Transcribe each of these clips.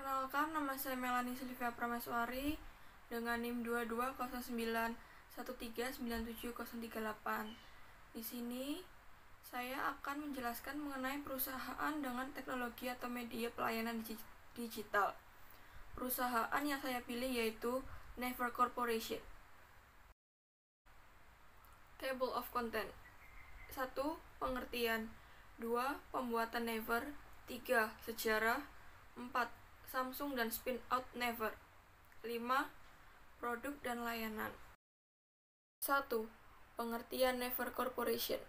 Perkenalkan, nama saya Melanie Silvia Prameswari dengan NIM 2209139738. Di sini saya akan menjelaskan mengenai perusahaan dengan teknologi atau media pelayanan digital. Perusahaan yang saya pilih yaitu Naver Corporation. Table of content. 1. Pengertian. 2. Pembuatan Naver. 3. Sejarah. 4. Samsung dan spin-out Naver. 5. Produk dan layanan. 1. Pengertian Naver Corporation.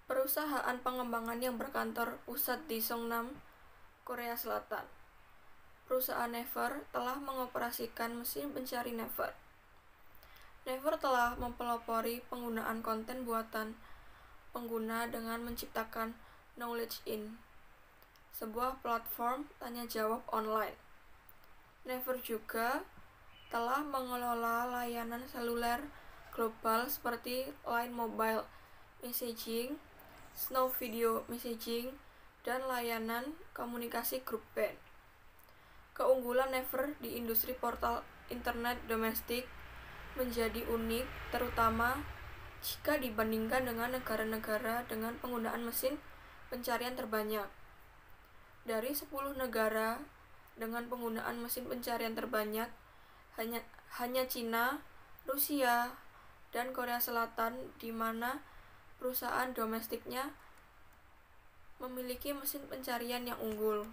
Perusahaan pengembangan yang berkantor pusat di Songnam, Korea Selatan. Perusahaan Naver telah mengoperasikan mesin pencari Naver. Naver telah mempelopori penggunaan konten buatan pengguna dengan menciptakan Knowledge In, sebuah platform tanya-jawab online. Naver juga telah mengelola layanan seluler global seperti Line Mobile Messaging, Snow Video Messaging, dan layanan komunikasi grup band. Keunggulan Naver di industri portal internet domestik menjadi unik, terutama jika dibandingkan dengan negara-negara dengan penggunaan mesin pencarian terbanyak. Dari 10 negara dengan penggunaan mesin pencarian terbanyak, hanya Cina, Rusia, dan Korea Selatan di mana perusahaan domestiknya memiliki mesin pencarian yang unggul.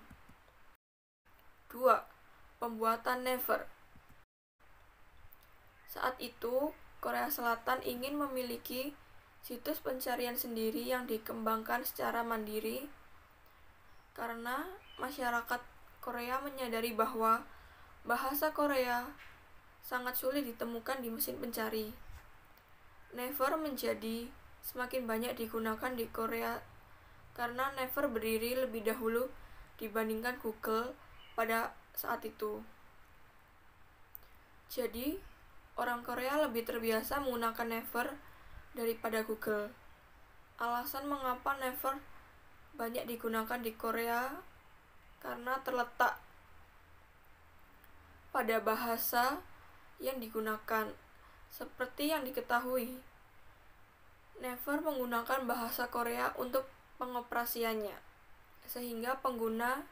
2. Pembuatan Naver. Saat itu, Korea Selatan ingin memiliki situs pencarian sendiri yang dikembangkan secara mandiri karena masyarakat Korea menyadari bahwa bahasa Korea sangat sulit ditemukan di mesin pencari. Naver menjadi semakin banyak digunakan di Korea karena Naver berdiri lebih dahulu dibandingkan Google pada saat itu. Jadi, orang Korea lebih terbiasa menggunakan Naver daripada Google. Alasan mengapa Naver banyak digunakan di Korea karena terletak pada bahasa yang digunakan. Seperti yang diketahui, Naver menggunakan bahasa Korea untuk pengoperasiannya, sehingga pengguna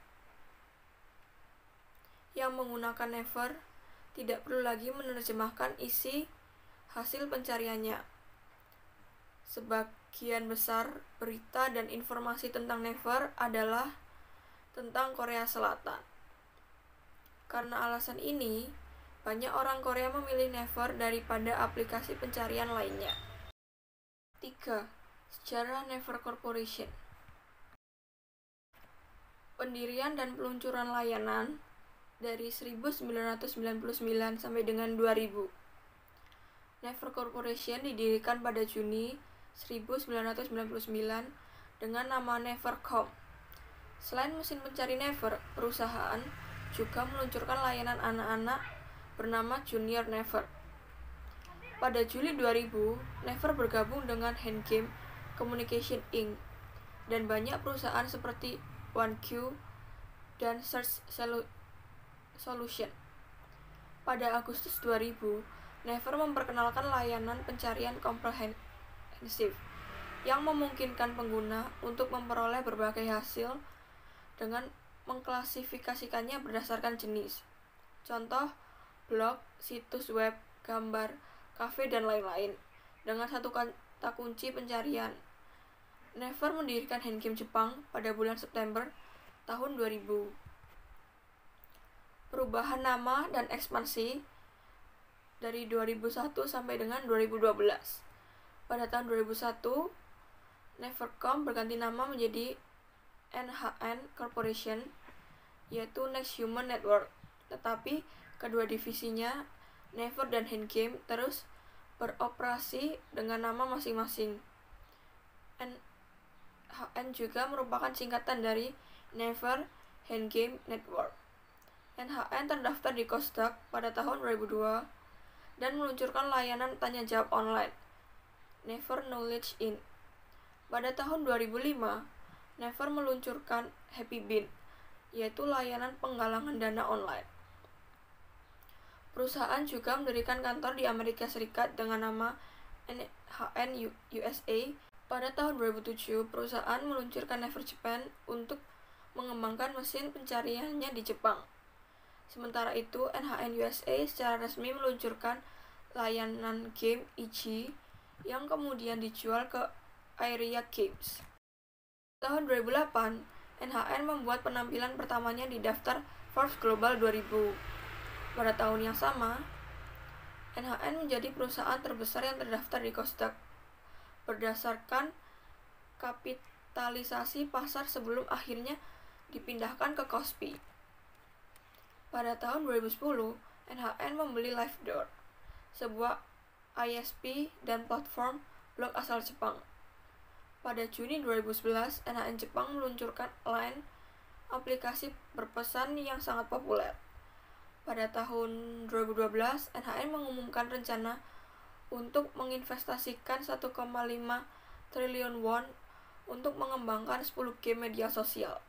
yang menggunakan Naver tidak perlu lagi menerjemahkan isi hasil pencariannya. Sebagian besar berita dan informasi tentang Naver adalah tentang Korea Selatan. Karena alasan ini, banyak orang Korea memilih Naver daripada aplikasi pencarian lainnya. 3. Sejarah Naver Corporation. Pendirian dan peluncuran layanan dari 1999 sampai dengan 2000. Naver Corporation didirikan pada Juni 1999 dengan nama Navercom. Selain mesin pencari Naver, perusahaan juga meluncurkan layanan anak-anak bernama Junior Naver. Pada Juli 2000, Naver bergabung dengan Handgame Communication Inc. dan banyak perusahaan seperti OneQ dan Search Solution. Pada Agustus 2000, Naver memperkenalkan layanan pencarian komprehensif yang memungkinkan pengguna untuk memperoleh berbagai hasil dengan mengklasifikasikannya berdasarkan jenis. Contoh, blog, situs web, gambar, kafe, dan lain-lain. Dengan satu kata kunci pencarian. Naver mendirikan Handgame Jepang pada bulan September tahun 2000. Perubahan nama dan ekspansi dari 2001 sampai dengan 2012. Pada tahun 2001, Navercom berganti nama menjadi NHN Corporation, yaitu Next Human Network. Tetapi kedua divisinya, Naver dan Handgame, terus beroperasi dengan nama masing-masing. NHN juga merupakan singkatan dari Naver Handgame Network. NHN terdaftar di Kosdaq pada tahun 2002 dan meluncurkan layanan tanya-jawab online, Naver Knowledge In. Pada tahun 2005, Naver meluncurkan Happy Bean, yaitu layanan penggalangan dana online. Perusahaan juga mendirikan kantor di Amerika Serikat dengan nama NHN USA. Pada tahun 2007, perusahaan meluncurkan Naver Japan untuk mengembangkan mesin pencariannya di Jepang. Sementara itu, NHN USA secara resmi meluncurkan layanan game IG yang kemudian dijual ke Area Games. Tahun 2008, NHN membuat penampilan pertamanya di daftar Forbes Global 2000. Pada tahun yang sama, NHN menjadi perusahaan terbesar yang terdaftar di Kosdaq berdasarkan kapitalisasi pasar sebelum akhirnya dipindahkan ke Kospi. Pada tahun 2010, NHN membeli LiveDoor, sebuah ISP dan platform blog asal Jepang. Pada Juni 2011, NHN Jepang meluncurkan Line, aplikasi berpesan yang sangat populer. Pada tahun 2012, NHN mengumumkan rencana untuk menginvestasikan 1,5 triliun won untuk mengembangkan 10 game media sosial.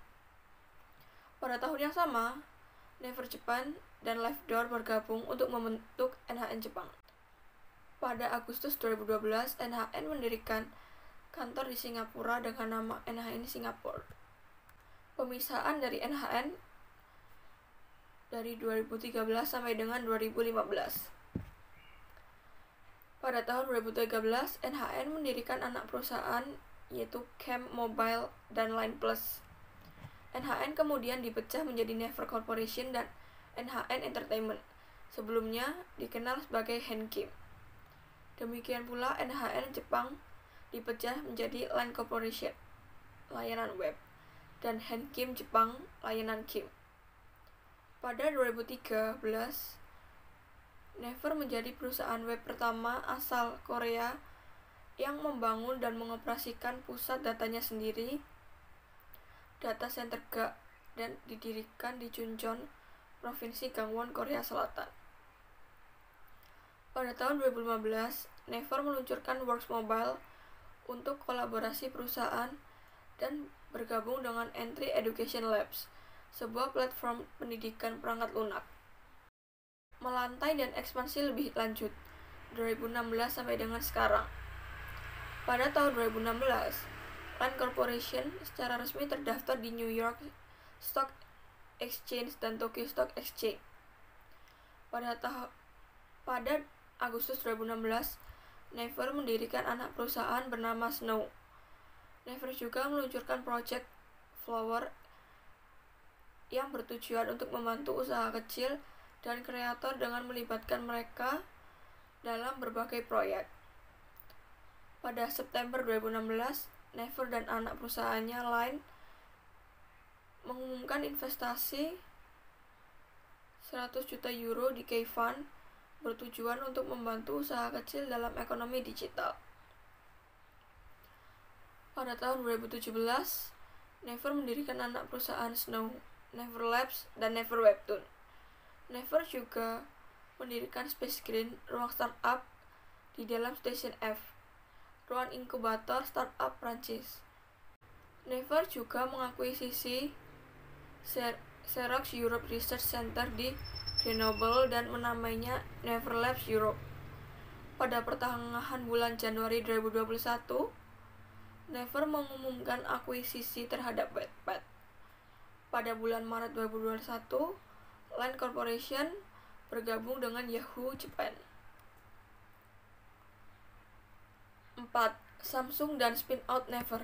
Pada tahun yang sama, Naver Japan dan LiveDoor bergabung untuk membentuk NHN Jepang. Pada Agustus 2012, NHN mendirikan kantor di Singapura dengan nama NHN Singapore. Pemisahan dari NHN dari 2013 sampai dengan 2015. Pada tahun 2013, NHN mendirikan anak perusahaan yaitu Camp Mobile dan Line Plus. NHN kemudian dipecah menjadi Naver Corporation dan NHN Entertainment, sebelumnya dikenal sebagai Henkim. Demikian pula NHN Jepang dipecah menjadi Line Corporation, layanan web, dan Henkim Jepang, layanan game. Pada 2013, Naver menjadi perusahaan web pertama asal Korea yang membangun dan mengoperasikan pusat datanya sendiri, data center GA, dan didirikan di Chuncheon, Provinsi Gangwon, Korea Selatan. Pada tahun 2015, Naver meluncurkan Works Mobile untuk kolaborasi perusahaan dan bergabung dengan Entry Education Labs, sebuah platform pendidikan perangkat lunak. Melantai dan ekspansi lebih lanjut 2016 sampai dengan sekarang. Pada tahun 2016, Line Corporation secara resmi terdaftar di New York Stock Exchange dan Tokyo Stock Exchange. Pada Agustus 2016, Naver mendirikan anak perusahaan bernama Snow. Naver juga meluncurkan Project Flower yang bertujuan untuk membantu usaha kecil dan kreator dengan melibatkan mereka dalam berbagai proyek. Pada September 2016, Naver dan anak perusahaannya Line mengumumkan investasi 100 juta euro di K-Fund bertujuan untuk membantu usaha kecil dalam ekonomi digital. Pada tahun 2017, Naver mendirikan anak perusahaan Snow, Naver Labs, dan Naver Webtoon. Naver juga mendirikan Space Green, ruang startup di dalam Station F, ruang inkubator startup Prancis. Naver juga mengakuisisi Xerox Europe Research Center di Grenoble dan menamainya Naver Labs Europe. Pada pertengahan bulan Januari 2021, Naver mengumumkan akuisisi terhadap Wattpad. Pada bulan Maret 2021, Line Corporation bergabung dengan Yahoo Japan. 4. Samsung dan spin-out Naver.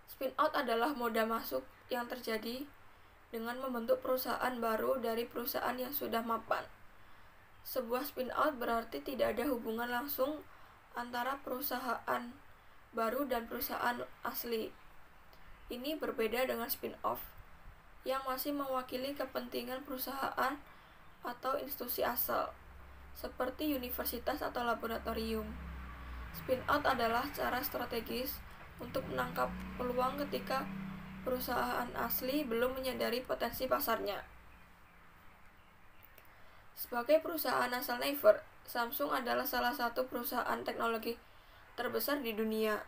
Spin-out adalah moda masuk yang terjadi dengan membentuk perusahaan baru dari perusahaan yang sudah mapan. Sebuah spin-out berarti tidak ada hubungan langsung antara perusahaan baru dan perusahaan asli. Ini berbeda dengan spin-off yang masih mewakili kepentingan perusahaan atau institusi asal, seperti universitas atau laboratorium. Spin-out adalah cara strategis untuk menangkap peluang ketika perusahaan asli belum menyadari potensi pasarnya. Sebagai perusahaan asal Naver, Samsung adalah salah satu perusahaan teknologi terbesar di dunia.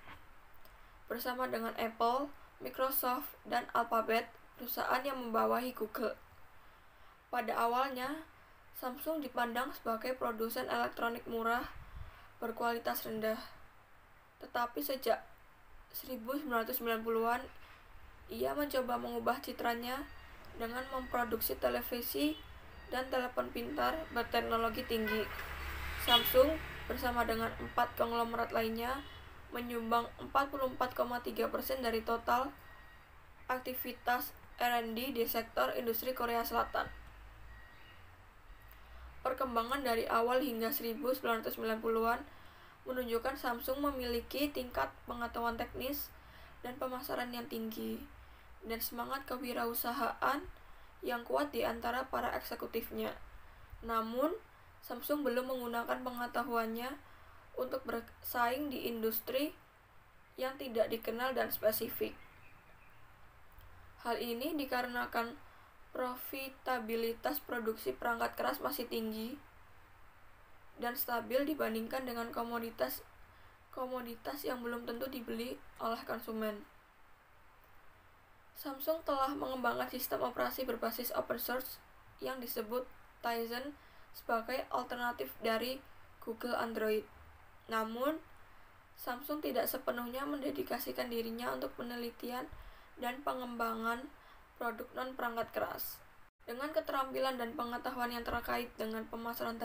Bersama dengan Apple, Microsoft, dan Alphabet, perusahaan yang membawahi Google. Pada awalnya, Samsung dipandang sebagai produsen elektronik murah berkualitas rendah. Tetapi sejak 1990-an, ia mencoba mengubah citranya dengan memproduksi televisi dan telepon pintar berteknologi tinggi. Samsung bersama dengan 4 konglomerat lainnya menyumbang 44,3% dari total aktivitas R&D di sektor industri Korea Selatan. Perkembangan dari awal hingga 1990-an menunjukkan Samsung memiliki tingkat pengetahuan teknis dan pemasaran yang tinggi, dan semangat kewirausahaan yang kuat di antara para eksekutifnya. Namun, Samsung belum menggunakan pengetahuannya untuk bersaing di industri yang tidak dikenal dan spesifik. Hal ini dikarenakan profitabilitas produksi perangkat keras masih tinggi dan stabil dibandingkan dengan komoditas yang belum tentu dibeli oleh konsumen. Samsung telah mengembangkan sistem operasi berbasis open source yang disebut Tizen sebagai alternatif dari Google Android. Namun, Samsung tidak sepenuhnya mendedikasikan dirinya untuk penelitian dan pengembangan produk non-perangkat keras. Dengan keterampilan dan pengetahuan yang terkait dengan pemasaran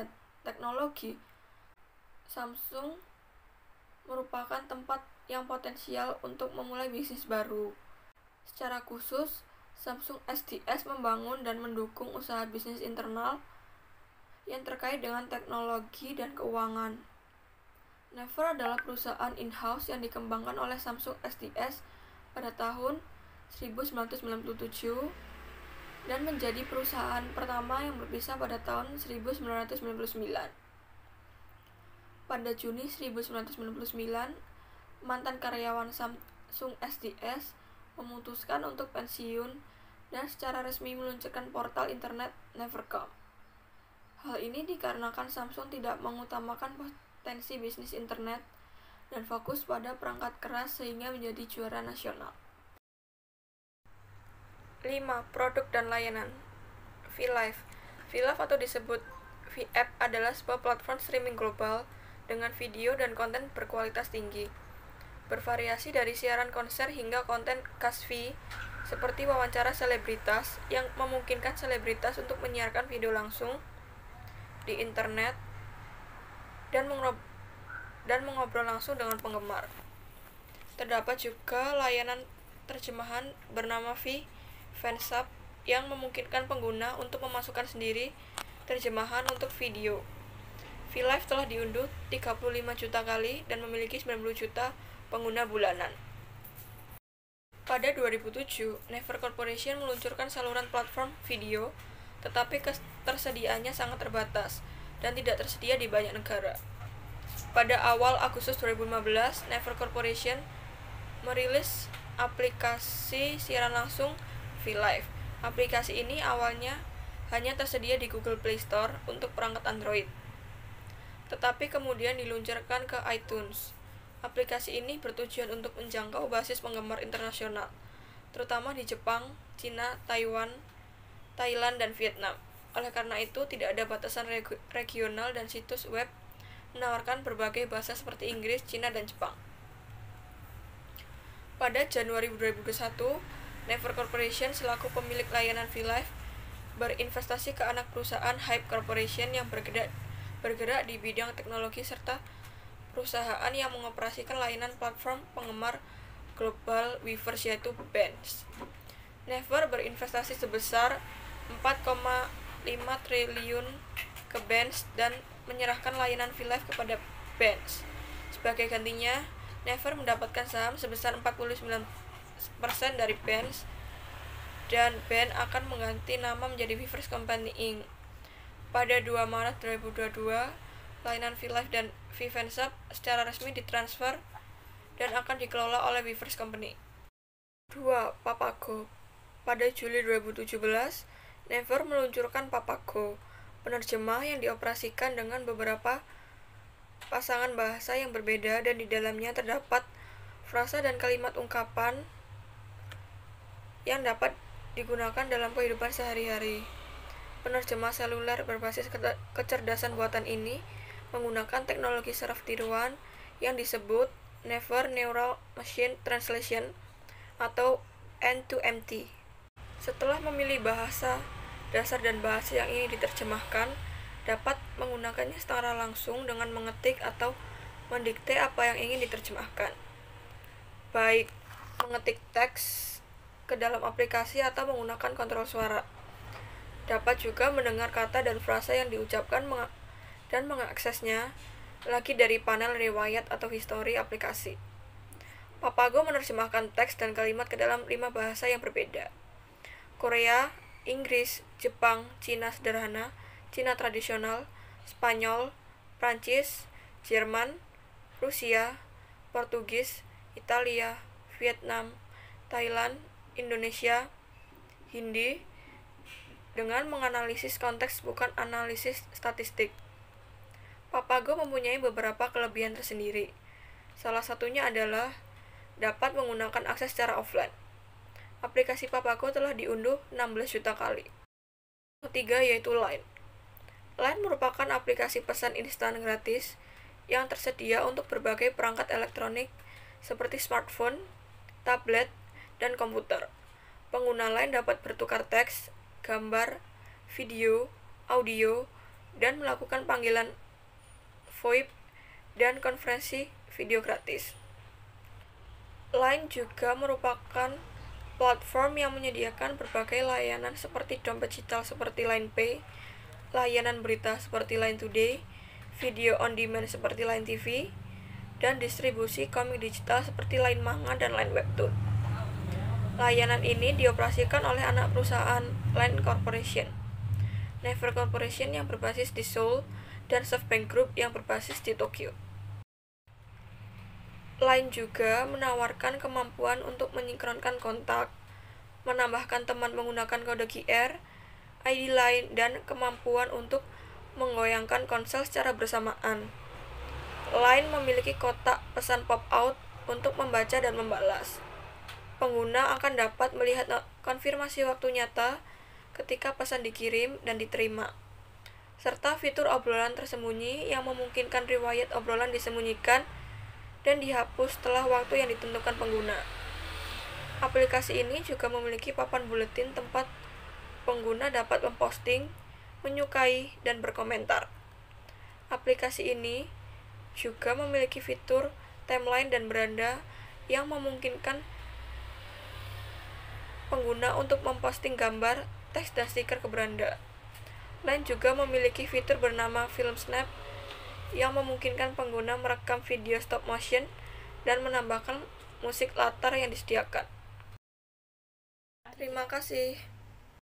teknologi, Samsung merupakan tempat yang potensial untuk memulai bisnis baru. Secara khusus, Samsung SDS membangun dan mendukung usaha bisnis internal yang terkait dengan teknologi dan keuangan. Naver adalah perusahaan in-house yang dikembangkan oleh Samsung SDS pada tahun 1997 dan menjadi perusahaan pertama yang berpisah pada tahun 1999. Pada Juni 1999, mantan karyawan Samsung SDS memutuskan untuk pensiun dan secara resmi meluncurkan portal internet Naver.com. Hal ini dikarenakan Samsung tidak mengutamakan potensi bisnis internet dan fokus pada perangkat keras sehingga menjadi juara nasional. 5. Produk dan layanan. VLive. VLive atau disebut VApp adalah sebuah platform streaming global dengan video dan konten berkualitas tinggi. Bervariasi dari siaran konser hingga konten KASV seperti wawancara selebritas yang memungkinkan selebritas untuk menyiarkan video langsung di internet dan mengobrol langsung dengan penggemar. Terdapat juga layanan terjemahan bernama Fansub yang memungkinkan pengguna untuk memasukkan sendiri terjemahan untuk video. VLive telah diunduh 35 juta kali dan memiliki 90 juta pengguna bulanan. Pada 2007, Naver Corporation meluncurkan saluran platform video, tetapi ketersediaannya sangat terbatas dan tidak tersedia di banyak negara. Pada awal Agustus 2015, Naver Corporation merilis aplikasi siaran langsung VLive. Aplikasi ini awalnya hanya tersedia di Google Play Store untuk perangkat Android, tetapi kemudian diluncurkan ke iTunes. Aplikasi ini bertujuan untuk menjangkau basis penggemar internasional, terutama di Jepang, Cina, Taiwan, Thailand, dan Vietnam. Oleh karena itu, tidak ada batasan regional dan situs web menawarkan berbagai bahasa seperti Inggris, Cina, dan Jepang. Pada Januari 2021, Naver Corporation selaku pemilik layanan VLive berinvestasi ke anak perusahaan Hype Corporation yang bergerak di bidang teknologi serta perusahaan yang mengoperasikan layanan platform penggemar global Weverse yaitu Benz. Naver berinvestasi sebesar 4,5 triliun ke Benz dan menyerahkan layanan VLive kepada Benz. Sebagai gantinya, Naver mendapatkan saham sebesar 49% dari Benz dan Benz akan mengganti nama menjadi Weverse Company Inc. Pada 2 Maret 2022, layanan VLive dan Fansub secara resmi ditransfer dan akan dikelola oleh Weverse Company. 2. Papago. Pada Juli 2017, Naver meluncurkan Papago, penerjemah yang dioperasikan dengan beberapa pasangan bahasa yang berbeda dan di dalamnya terdapat frasa dan kalimat ungkapan yang dapat digunakan dalam kehidupan sehari-hari. Penerjemah seluler berbasis kecerdasan buatan ini menggunakan teknologi saraf tiruan yang disebut Never Neural Machine Translation atau N2MT. Setelah memilih bahasa dasar dan bahasa yang ingin diterjemahkan, dapat menggunakannya secara langsung dengan mengetik atau mendikte apa yang ingin diterjemahkan, baik mengetik teks ke dalam aplikasi atau menggunakan kontrol suara. Dapat juga mendengar kata dan frasa yang diucapkan dan mengaksesnya lagi dari panel riwayat atau histori aplikasi. Papago menerjemahkan teks dan kalimat ke dalam 5 bahasa yang berbeda: Korea, Inggris, Jepang, Cina sederhana, Cina tradisional, Spanyol, Prancis, Jerman, Rusia, Portugis, Italia, Vietnam, Thailand, Indonesia, Hindi, dengan menganalisis konteks bukan analisis statistik. Papago mempunyai beberapa kelebihan tersendiri. Salah satunya adalah dapat menggunakan akses secara offline. Aplikasi Papago telah diunduh 16 juta kali. Ketiga yaitu Line. Line merupakan aplikasi pesan instan gratis yang tersedia untuk berbagai perangkat elektronik seperti smartphone, tablet, dan komputer. Pengguna Line dapat bertukar teks, gambar, video, audio, dan melakukan panggilan VoIP dan konferensi video gratis. Line juga merupakan platform yang menyediakan berbagai layanan seperti dompet digital seperti Line Pay, layanan berita seperti Line Today, video on demand seperti Line TV, dan distribusi komik digital seperti Line Manga dan Line Webtoon. Layanan ini dioperasikan oleh anak perusahaan Line Corporation, Naver Corporation yang berbasis di Seoul, dan SoftBank Group yang berbasis di Tokyo. Line juga menawarkan kemampuan untuk menyinkronkan kontak, menambahkan teman menggunakan kode QR, ID Line, dan kemampuan untuk menggoyangkan ponsel secara bersamaan. Line memiliki kotak pesan pop-out untuk membaca dan membalas. Pengguna akan dapat melihat konfirmasi waktu nyata ketika pesan dikirim dan diterima, serta fitur obrolan tersembunyi yang memungkinkan riwayat obrolan disembunyikan dan dihapus setelah waktu yang ditentukan pengguna. Aplikasi ini juga memiliki papan buletin tempat pengguna dapat memposting, menyukai, dan berkomentar. Aplikasi ini juga memiliki fitur timeline dan beranda yang memungkinkan pengguna untuk memposting gambar, teks, dan stiker ke beranda. Line juga memiliki fitur bernama Film Snap yang memungkinkan pengguna merekam video stop motion dan menambahkan musik latar yang disediakan. Terima kasih.